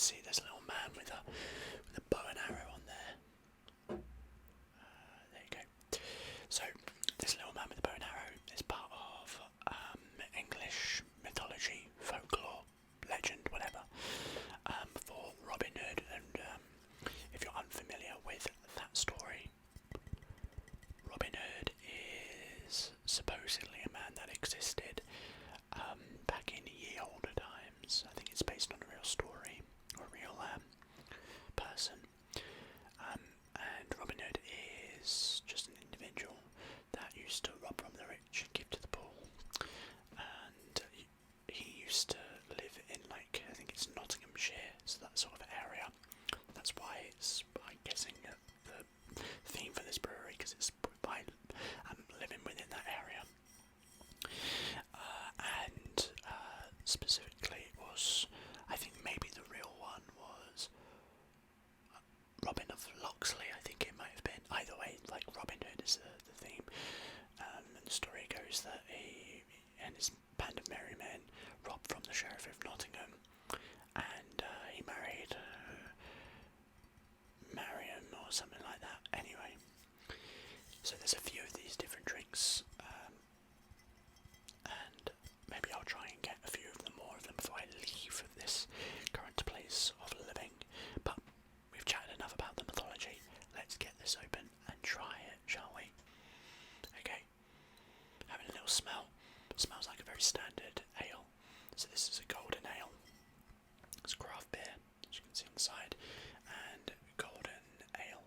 see there's a little man with a bow and arrow on there. There you go. So this little man with a bow and arrow is part of English mythology, folklore, legend, whatever, for Robin Hood. And if you're unfamiliar with that story, Robin Hood is supposedly a man that existed back in ye olde times. I think it's based on a real story, or a real person. And Robin Hood is just an individual that used to rob from the rich and give to the poor. And he used to live in, like, I think it's Nottinghamshire, so that sort of area. That's why it's, I'm guessing, the theme for this brewery, because it's by living within that area. And specifically it was, I think maybe the real one was Robin of Loxley, I think it might have been. Either way, like, Robin Hood is the theme. And the story goes that he and his band of merry men robbed from the Sheriff of Nottingham, and he married Marion or something like that. Anyway, so there's a few of these different drinks, and maybe I'll try and get a few of them, more of them, before I leave this current place of living. But we've chatted enough about the mythology. Let's get this open and try it, shall we? Okay, having a little smell. Smells like a very standard ale. So this is a golden ale. It's craft beer, as you can see on the side, and golden ale.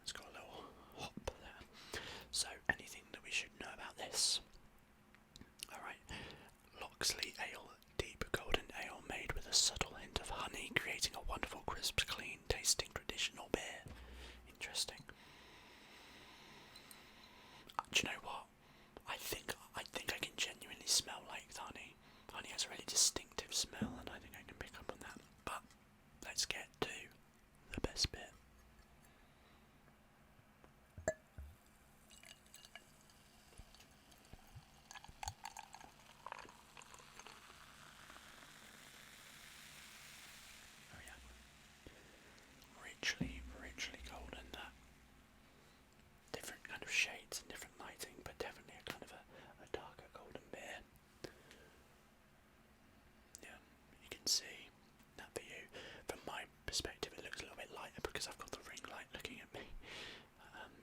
It's got a little hop there. So anything that we should know about this? Alright, Loxley ale, deep golden ale made with a subtle hint of honey, creating a wonderful, crisp, clean tasting traditional beer. Interesting. Do you know what? I think I can genuinely smell like honey. Honey has a really distinctive smell, and I think I can pick up on that. But let's get to the best bit. Oh yeah, richly golden. That different kind of shades and different lighting, but definitely a kind of a darker golden beer. Yeah, you can see that for you. From my perspective, it looks a little bit lighter because I've got the ring light looking at me.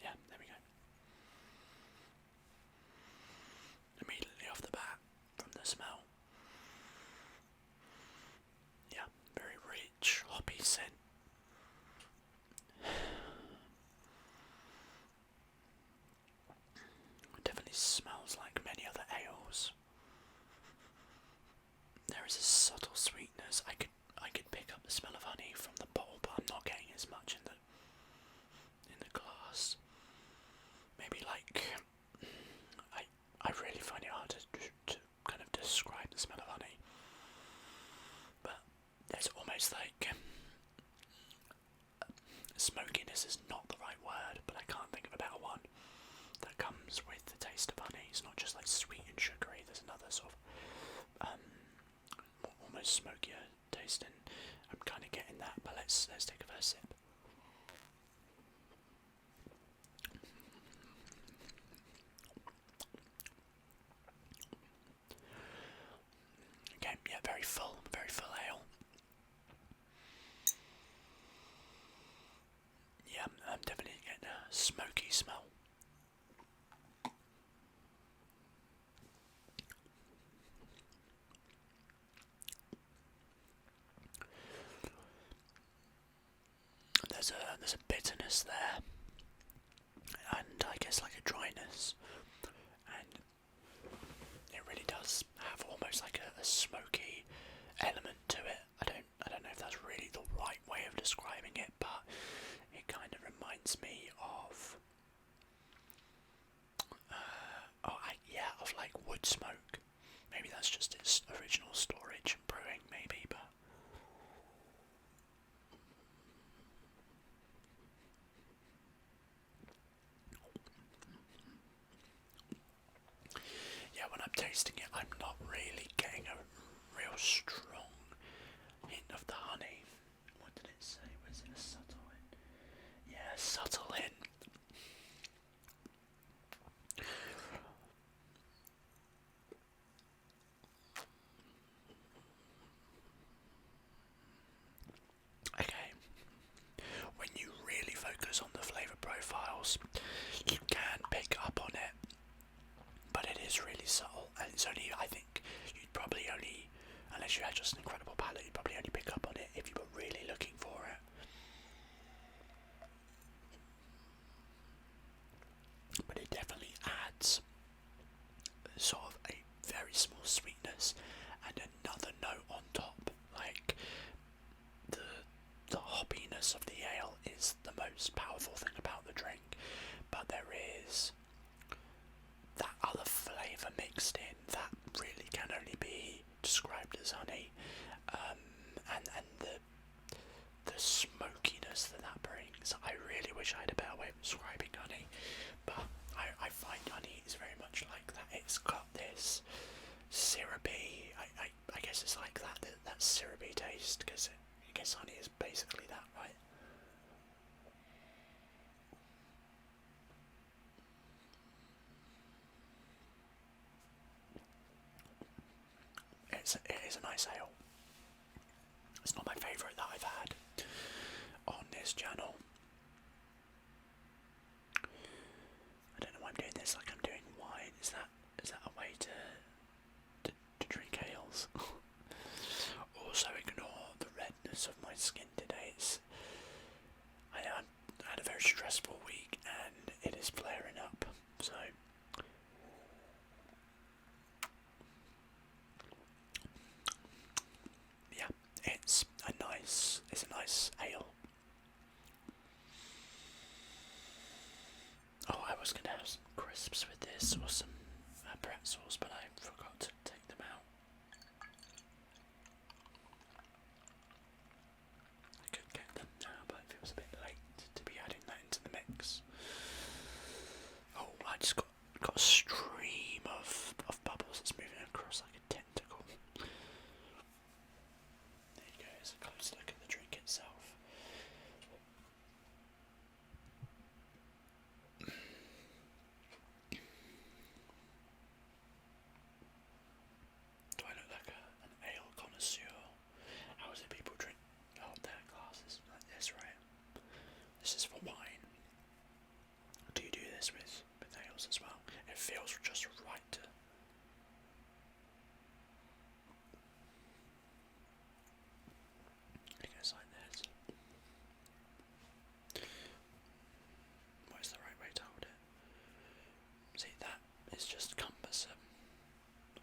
Yeah, there we go. Immediately off the bat, from the smell, yeah, very rich, hoppy scent. It definitely smells like many other ales. There is a subtle sweetness. I could pick up the smell of honey from the bottle, but I'm not getting as much in the glass. Maybe like I really find it hard to kind of describe the smell of honey, but there's almost like smokiness is not the right word, but I can't think of a better one that comes with the taste of honey. It's not just like sweet and sugary. There's another sort of almost smokier taste, and I'm kind of getting that. But let's take a first sip. Okay, yeah, very full ale. Yeah, I'm definitely getting a smoky smell. There's a bitterness there, and I guess like a dryness, and it really does have almost like a smoky element to it. I don't know if that's really the right way of describing it, but it kind of reminds me of of like wood smoke. Maybe that's just its original storage and brewing, maybe, but yeah, when I'm tasting it, I'm not really getting a real strong described as honey, and the smokiness that brings. I really wish I had a better way of describing honey, but I find honey is very much like that. It's got this syrupy, I guess it's like that syrupy taste, because I guess honey is basically that, right? It is a nice ale. It's not my favourite that I've had on this channel. I don't know why I'm doing this like I'm doing wine. Is that a way to drink ales? Also ignore the redness of my skin today. I had a very stressful week and it is flaring up, so yeah, it's a nice ale. Oh, I was gonna have some crisps with this or some pretzels, but I forgot to take them out. I could get them now, but it feels a bit late to be adding that into the mix. Oh, I just got a stream of bubbles that's moving across like a tentacle. There you go, here's a close look at the drink itself. Do I look like an ale connoisseur? How is it people drink their glasses like this, right? This is for wine. Do you do this with ales as well? It feels just right to. It goes like this. What is the right way to hold it? See, that is just cumbersome.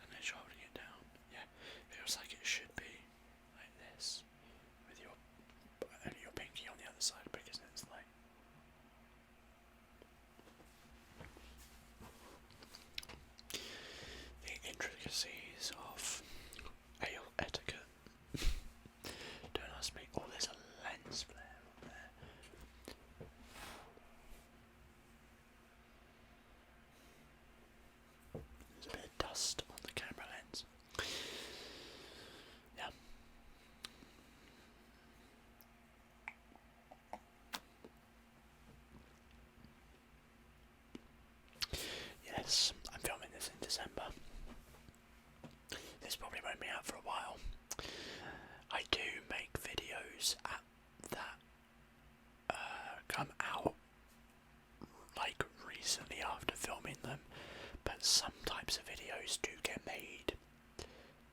And then you're holding it down. Yeah, feels like it should be like this, with only your pinky on the other side, because it's like. The intricacies of ale etiquette. Don't ask me. Oh, there's a lens flare on there. There's a bit of dust on the camera lens. Yeah. Yes, I'm filming this in December. This probably won't be out for a while. I do make videos that come out like recently after filming them, but some types of videos do get made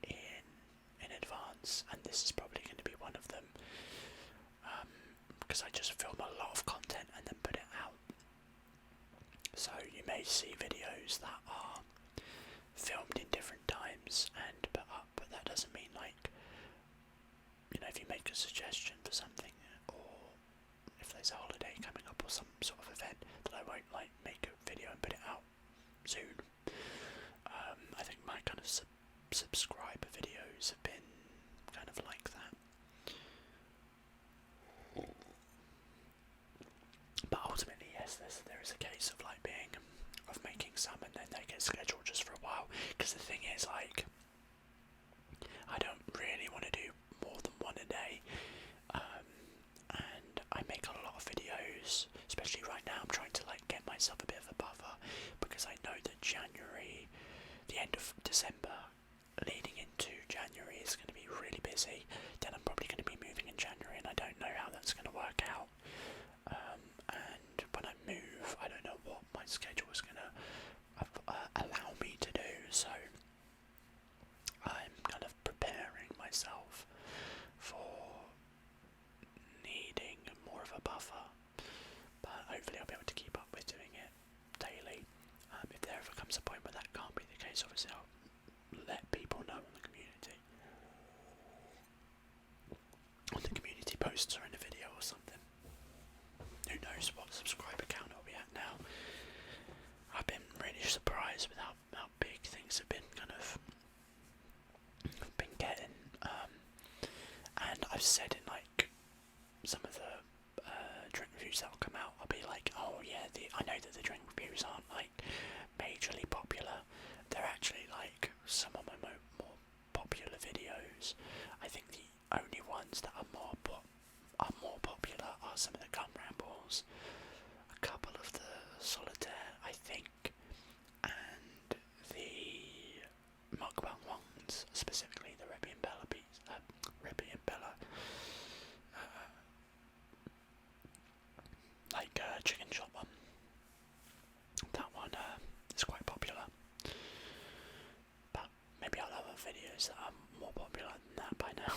in advance, and this is probably going to be one of them, because I just film a lot of content and then put it out. So you may see videos that are filmed in different times and put up, but that doesn't mean, like, if you make a suggestion for something, or if there's a holiday coming up or some sort of event, that I won't like make a video and put it out soon. I think my kind of subscriber videos have been kind of like that. But ultimately, yes, there is a case of making some and then they get scheduled just for a while. Because the thing is, like, I don't really want to do more than one a day, and I make a lot of videos. Especially right now, I'm trying to like get myself a bit of a buffer, because I know that January, the end of December, leading into January is going to be really busy. Then I'm probably going to be moving in January, and I don't know how that's going to work out. And when I move, I don't know what my schedule is going to allow me to do. So I'm kind of preparing myself for needing more of a buffer. But hopefully I'll be able to keep up with doing it daily. If there ever comes a point where that can't be the case, obviously I'll let people know in the community. On the community posts or in a video or something. Who knows what subscriber count I'll be at now. I've been really surprised with how big things have been I've said in like some of the drink reviews that'll come out, I'll be like, oh yeah, I know that the drink reviews aren't like majorly popular. They're actually like some of my more popular videos. I think the only ones that are more popular are some of the gum rambles, a couple of the solitaire, I think, and the mukbang ones, specifically the Rebbe and Bella chicken shop one. That one is quite popular, but maybe I'll have other videos that are more popular than that by now.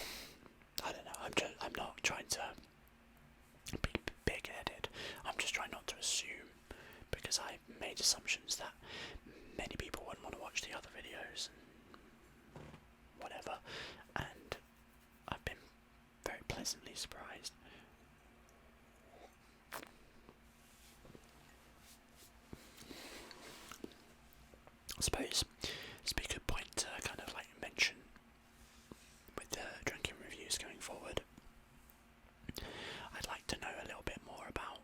I don't know. I'm not trying to be big-headed. I'm just trying not to assume, because I made assumptions that many people wouldn't want to watch the other videos and whatever, and I've been very pleasantly surprised. I suppose it's a good point to kind of like mention with the drinking reviews going forward. I'd like to know a little bit more about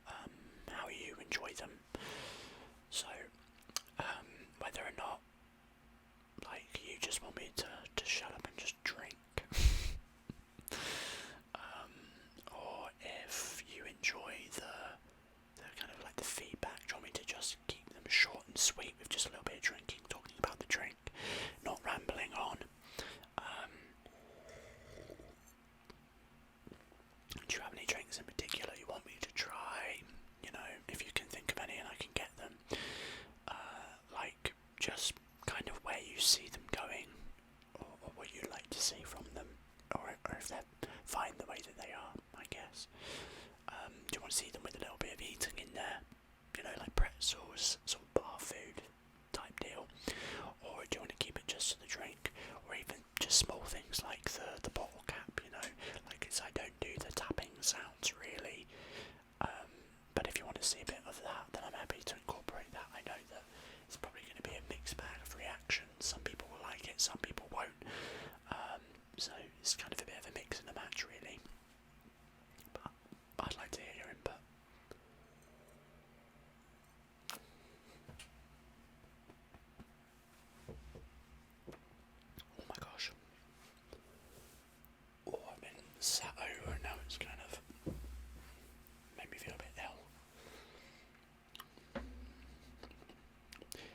how you enjoy them. So whether or not like you just want me to shut up and just drink, or if you enjoy the kind of like the feedback. Do you want me to just keep them short and sweet with just a little bit of drinking, talking about the drink, not rambling on? Do you have any drinks in particular you want me to try? You know, if you can think of any and I can get them. Like, just kind of where you see them going, or what you'd like to see from them, or if they're fine the way that they are, I guess. Do you want to see them with a little bit of eating in there? You know, like pretzels, sort of bar food type deal? Or do you want to keep it just to the drink? Or even just small things like the bottle cap, you know? Like, I don't do the tapping sounds really. But if you want to see a bit of that, then I'm happy to incorporate that. I know that it's probably going to be a mixed bag of reactions. Some people will like it, some people won't. So it's kind of a bit of a mix and a match really. But I'd like to hear your input. Oh my gosh. Oh, I've been sat over and now it's kind of made me feel a bit ill.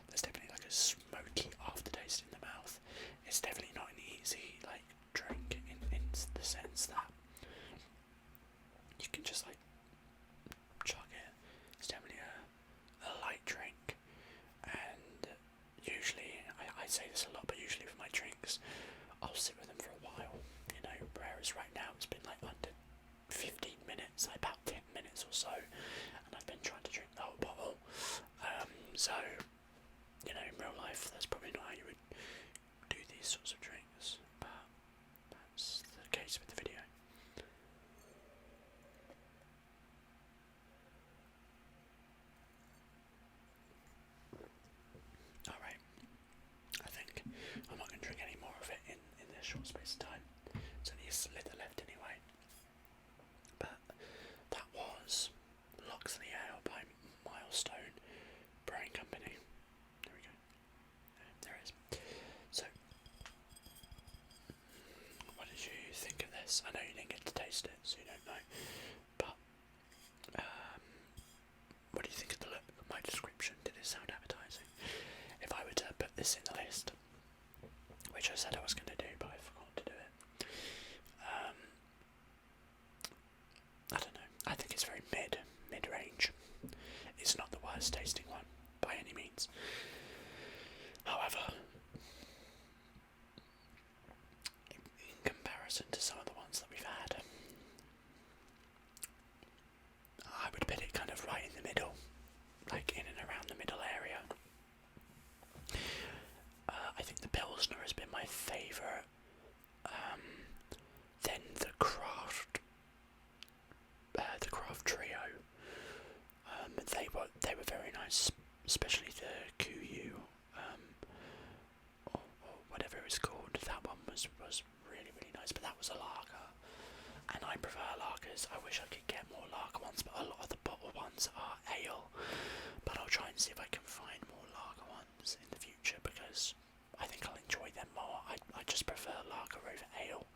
There's definitely like a smoky aftertaste in the mouth. It's definitely not an easy like drink in the sense that you can just like chug it. It's definitely a light drink, and usually I say this a lot, but usually for my drinks I'll sit with them for a while, you know, whereas right now it's been like under 15 minutes, like about 10 minutes or so, and I've been trying to drink the whole bottle. So, you know, in real life that's probably not how you would do these sorts of drinks, but that's the case with the video. Alright, I think I'm not going to drink any more of it in this short space of time. It's only a slither left anyway. But that was Loxley Ale by Milestone Brewing Company. There we go. There it is. So, what did you think of this? I know you didn't get to taste it, so you don't know. But, what do you think of the look of my description? Did it sound appetizing? If I were to put this in the list, which I said I was going to do, but I forgot to do it. I don't know. I think it's very mid-range. It's not the worst tasting one by any means. However, in comparison to some of the ones that we've had, I would put it kind of right in the middle, like in and around the middle area. I think the Pilsner has been my favourite. Then the Craft Trio. They were very nice, especially the Kuyu, or whatever it was called. That one was really nice, but that was a lager, and I prefer lagers. I wish I could get more lager ones, but a lot of the bottle ones are ale. But I'll try and see if I can find more lager ones in the future, because I think I'll enjoy them more. I just prefer lager over ale.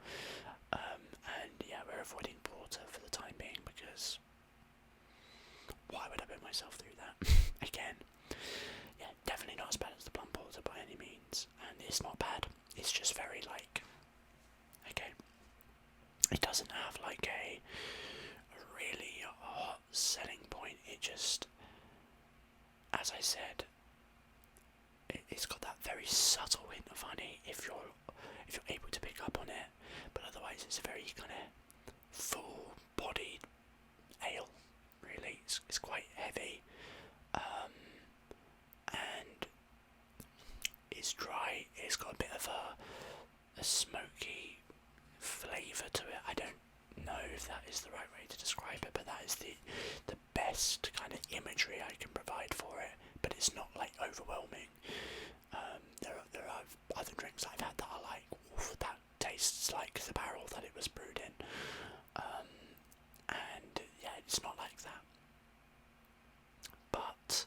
And yeah, we're avoiding porter for the time being, because why would I put myself through that? Again, yeah, definitely not as bad as the plum porter by any means, and it's not bad. It's just very like, okay, it doesn't have like a really hot selling point. It just, as I said, it's got that very subtle hint of honey if you're able to pick up on it, but otherwise it's a very kind of full-bodied ale. Really, it's quite heavy, and it's dry. It's got a bit of a smoky flavour to it. I don't know if that is the right way to describe it, but that is the best kind of imagery I can provide for it. But it's not like overwhelming. There are other drinks I've had that are like, oof, that tastes like the barrel that it was brewed in, and yeah, it's not like that. But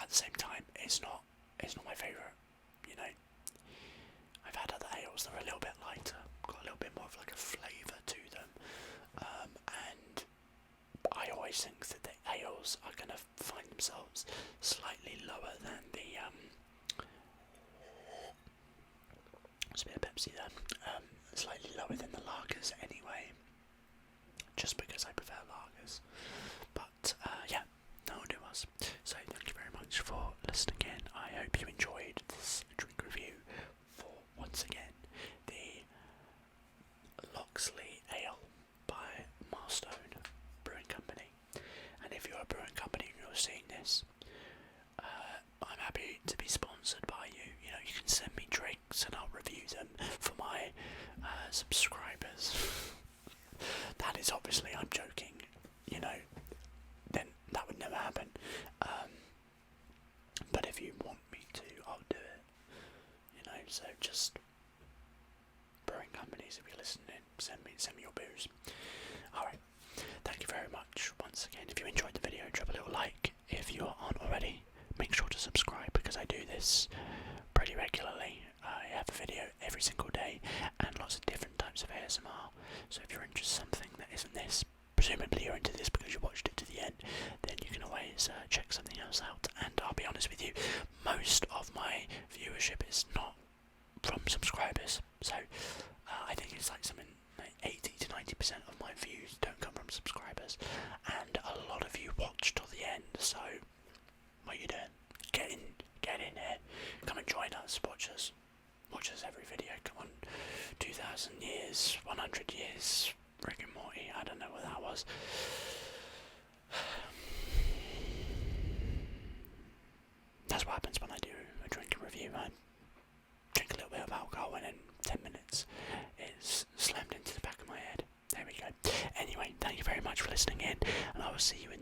at the same time, it's not my favourite. You know, I've had other ales that are a little bit lighter, got a little bit more of like a flavour to them, and I always think that the ales are going to find themselves slightly lower than the there's a bit of Pepsi there, slightly lower than the lagers anyway, just because I prefer lagers. But yeah, that'll do us. So thank you very much for listening in. I hope you enjoyed this drink review for, once again, the Loxley Ale by Milestone Brewing Company. And if you're a brewing company and you're seeing this, I'm happy to be sponsored by you. You know, you can send me drinks and I'll review them for my subscribers. That is obviously, I'm joking, you know, then that would never happen. But if you want me to, I'll do it. You know, so just brewing companies, if you're listening, send me your booze. Alright, thank you very much once again. If you enjoyed the video, drop a little like. If you aren't already, make sure to subscribe, because I do this pretty regularly. I have a video every single day and lots of different types of ASMR. So if you're interested in something that isn't this, presumably you're into this because you watched it to the end, then you can always check something else out. And I'll be honest with you, most of my viewership is not from subscribers. So I think it's like something like 80 to 90% of my views don't come from subscribers, and a lot of you watch till the end. So what are you doing? Get in here. Come and join us. Watch us every video. Come on. 2,000 years, 100 years, Rick and Morty. I don't know what that was. That's what happens when I do a drink review. I drink a little bit of alcohol and in 10 minutes it's slammed into the back of my head. There we go. Anyway, thank you very much for listening in, and I will see you in